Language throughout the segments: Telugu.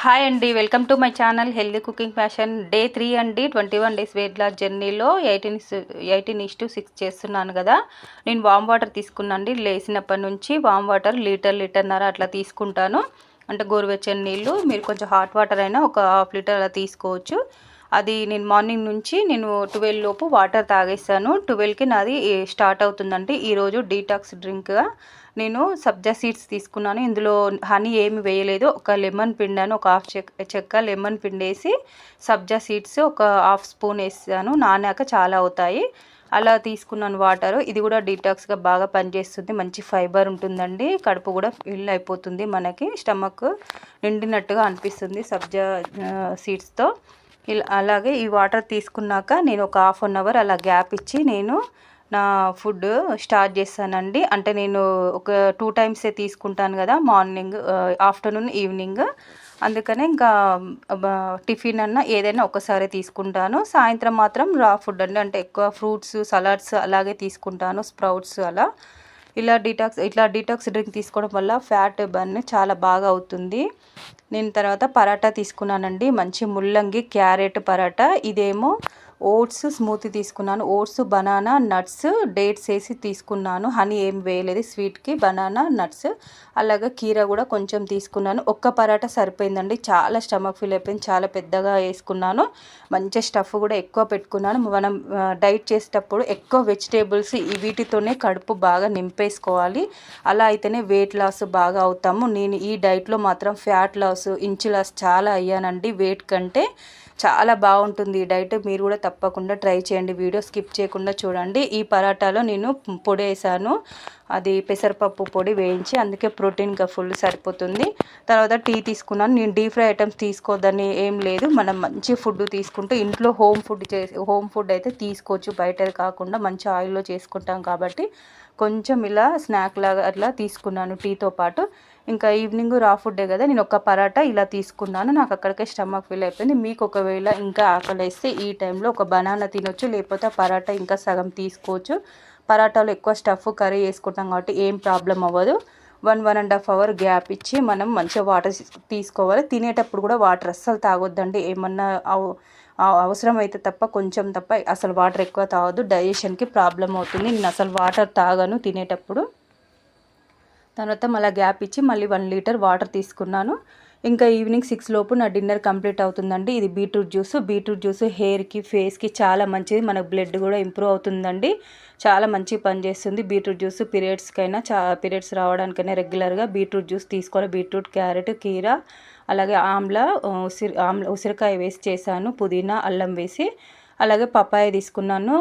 హాయ్ అండి, welcome to my channel healthy cooking fashion. Day 3 అండి. 21 డేస్ వెయిట్ లాస్ జర్నీలో 18:6 చేస్తున్నాను కదా. నేను వామ్ వాటర్ తీసుకున్నాండి. లేచినప్పటి నుంచి వామ్ వాటర్ లీటర్న్నర అట్లా తీసుకుంటాను. అంటే గోరువెచ్చని నీళ్ళు. మీరు కొంచెం హాట్ వాటర్ అయినా ఒక హాఫ్ లీటర్ అలా తీసుకోవచ్చు. అది నేను మార్నింగ్ నుంచి 12 లోపు వాటర్ తాగేస్తాను. 12కి నాది స్టార్ట్ అవుతుందండి. ఈరోజు డీటాక్స్ డ్రింక్గా నేను సబ్జా సీడ్స్ తీసుకున్నాను. ఇందులో హనీ ఏమి వేయలేదు. ఒక లెమన్ పిండాను, ఒక హాఫ్ చెక్క లెమన్ పిండేసి సబ్జా సీడ్స్ ఒక హాఫ్ స్పూన్ వేసాను. నానాక చాలా అవుతాయి. అలా తీసుకున్నాను వాటర్. ఇది కూడా డీటాక్స్గా బాగా పనిచేస్తుంది. మంచి ఫైబర్ ఉంటుందండి. కడుపు కూడా ఫిల్ అయిపోతుంది. మనకి స్టమక్ నిండినట్టుగా అనిపిస్తుంది సబ్జా సీడ్స్తో. అలాగే ఈ వాటర్ తీసుకున్నాక నేను ఒక హాఫ్ అన్ అవర్ అలా గ్యాప్ ఇచ్చి నేను నా ఫుడ్ స్టార్ట్ చేస్తానండి. అంటే నేను ఒక 2 టైమ్సే తీసుకుంటాను కదా, మార్నింగ్, ఆఫ్టర్నూన్, ఈవినింగ్. అందుకనే ఇంకా టిఫిన్ అన్న ఏదైనా ఒకసారి తీసుకుంటాను. సాయంత్రం మాత్రం రా ఫుడ్ అండి. అంటే ఎక్కువ ఫ్రూట్స్, సలాడ్స్ అలాగే తీసుకుంటాను, స్ప్రౌట్స్ అలా. ఇట్లా డీటాక్స్ డ్రింక్ తీసుకోవడం వల్ల ఫ్యాట్ బర్న్ చాలా బాగా అవుతుంది. నేను తర్వాత పరాటా తీసుకున్నానండి. మంచి ముల్లంగి క్యారెట్ పరాటా. ఇదేమో ఓట్స్ స్మూతీ తీసుకున్నాను. ఓట్స్, బనానా, నట్స్, డేట్స్ వేసి తీసుకున్నాను. హనీ ఏం వేయలేదు స్వీట్కి. బనానా, నట్స్, అలాగే కీరా కూడా కొంచెం తీసుకున్నాను. ఒక్క పరాటా సరిపోయిందండి. చాలా స్టమక్ ఫిల్ అయిపోయింది. చాలా పెద్దగా వేసుకున్నాను. మంచి స్టఫ్ కూడా ఎక్కువ పెట్టుకున్నాను. మనం డైట్ చేసేటప్పుడు ఎక్కువ వెజిటేబుల్స్ వీటితోనే కడుపు బాగా నింపేసుకోవాలి. అలా అయితేనే వెయిట్ లాస్ బాగా అవుతాము. నేను ఈ డైట్లో మాత్రం ఫ్యాట్ లాస్, ఇంచు లాస్ చాలా అయ్యానండి. వెయిట్ కంటే చాలా బాగుంటుంది ఈ డైట్. మీరు కూడా తప్పకుండా ట్రై చేయండి. వీడియో స్కిప్ చేయకుండా చూడండి. ఈ పరాటాలో నేను పొడి వేసాను. అది పెసరపప్పు పొడి వేయించి, అందుకే ప్రోటీన్గా ఫుల్ సరిపోతుంది. తర్వాత టీ తీసుకున్నాను. నేను డీప్ ఫ్రై ఐటమ్స్ తీసుకోవద్దని ఏం లేదు. మనం మంచి ఫుడ్ తీసుకుంటూ ఇంట్లో హోమ్ ఫుడ్ అయితే తీసుకోవచ్చు. బయటది కాకుండా మంచి ఆయిల్లో చేసుకుంటాం కాబట్టి కొంచెం ఇలా స్నాక్ లాగా అట్లా తీసుకున్నాను టీతో పాటు. ఇంకా ఈవినింగ్ రా ఫుడ్డే కదా, నేను ఒక పరాటా ఇలా తీసుకున్నాను. నాకు అక్కడికే స్టమక్ ఫిల్ అయిపోయింది. మీకు ఒకవేళ ఇంకా ఆకలిస్తే ఈ టైంలో ఒక బనానా తినొచ్చు, లేకపోతే పరాటా ఇంకా సగం తీసుకోవచ్చు. పరాటాలో ఎక్కువ స్టఫ్ కర్రీ వేసుకుంటాం కాబట్టి ఏం ప్రాబ్లం అవ్వదు. 1.5 అవర్ గ్యాప్ ఇచ్చి మనం మంచిగా వాటర్ తీసుకోవాలి. తినేటప్పుడు కూడా వాటర్ అస్సలు తాగొద్దండి. ఏమన్నా అవసరం అయితే తప్ప, కొంచెం తప్ప అసలు వాటర్ ఎక్కువ తాగొద్దు. డైజెషన్కి ప్రాబ్లం అవుతుంది. నేను అసలు వాటర్ తాగను తినేటప్పుడు. తర్వాత మళ్ళీ గ్యాప్ ఇచ్చి మళ్ళీ 1 లీటర్ వాటర్ తీసుకున్నాను. ఇంకా ఈవినింగ్ 6 లోపు నా డిన్నర్ కంప్లీట్ అవుతుందండి. ఇది బీట్రూట్ జ్యూస్ హెయిర్కి, ఫేస్కి చాలా మంచిది. మనకు బ్లడ్ కూడా ఇంప్రూవ్ అవుతుందండి. చాలా మంచి పని చేస్తుంది బీట్రూట్ జ్యూస్. పీరియడ్స్ రావడానికైనా రెగ్యులర్గా బీట్రూట్ జ్యూస్ తీసుకోవాలి. బీట్రూట్, క్యారెట్, కీరా, అలాగే ఉసిరికాయ వేసి చేశాను. పుదీనా, అల్లం వేసి. అలాగే పపాయ తీసుకున్నాను.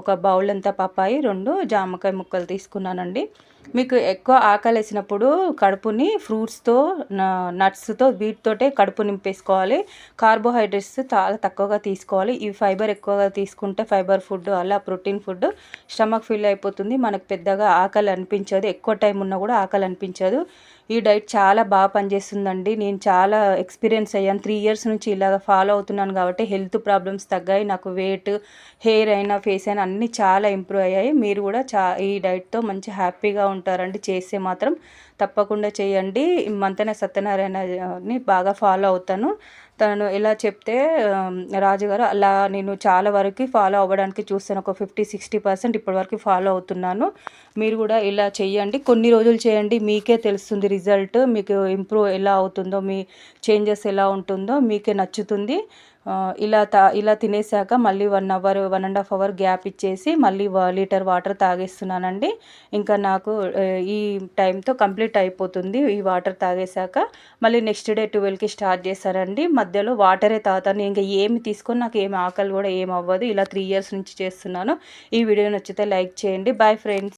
ఒక బౌల్ అంతా పపాయి, 2 జామకాయ ముక్కలు తీసుకున్నానండి. మీకు ఎక్కువ ఆకలి వేసినప్పుడు కడుపుని ఫ్రూట్స్తో, నట్స్తో, వీటితోటే కడుపు నింపేసుకోవాలి. కార్బోహైడ్రేట్స్ చాలా తక్కువగా తీసుకోవాలి. ఈ ఫైబర్ ఎక్కువగా తీసుకుంటే, ఫైబర్ ఫుడ్ అలా ప్రోటీన్ ఫుడ్, స్టమక్ ఫిల్ అయిపోతుంది. మనకు పెద్దగా ఆకలి అనిపించదు. ఎక్కువ టైం ఉన్నా కూడా ఆకలి అనిపించదు. ఈ డైట్ చాలా బాగా పనిచేస్తుందండి. నేను చాలా ఎక్స్పీరియన్స్ అయ్యాను. 3 ఇయర్స్ నుంచి ఇలాగ ఫాలో అవుతున్నాను కాబట్టి హెల్త్ ప్రాబ్లమ్స్ తగ్గాయి. నాకు వెయిట్, హెయిర్ అయినా, ఫేస్ అయినా అన్నీ చాలా ఇంప్రూవ్ అయ్యాయి. మీరు కూడా ఈ డైట్తో మంచి హ్యాపీగా ఉంటారండి. చేస్తే మాత్రం తప్పకుండా చేయండి. మంతెన సత్యనారాయణని బాగా ఫాలో అవుతాను. తను ఎలా చెప్తే రాజుగారు అలా నేను చాలా వరకు ఫాలో అవ్వడానికి చూస్తాను. ఒక 50-60% ఇప్పటివరకు ఫాలో అవుతున్నాను. మీరు కూడా ఇలా చేయండి. కొన్ని రోజులు చేయండి, మీకే తెలుస్తుంది రిజల్ట్. మీకు ఇంప్రూవ్ ఎలా అవుతుందో, మీ చేంజెస్ ఎలా ఉంటుందో మీకే నచ్చుతుంది. ఇలా తినేసాక మళ్ళీ 1.5 అవర్ గ్యాప్ ఇచ్చేసి మళ్ళీ 1 లీటర్ వాటర్ తాగేస్తున్నానండి. ఇంకా నాకు ఈ టైంతో కంప్లీట్ అయిపోతుంది. ఈ వాటర్ తాగేశాక మళ్ళీ నెక్స్ట్ డే 12కి స్టార్ట్ చేస్తానండి. మధ్యలో వాటరే తాగుతాను. ఇంకా ఏమి తీసుకొని నాకు ఏమి ఆకలి కూడా ఏమి అవ్వదు. ఇలా 3 ఇయర్స్ నుంచి చేస్తున్నాను. ఈ వీడియో నచ్చితే లైక్ చేయండి. Bye friends.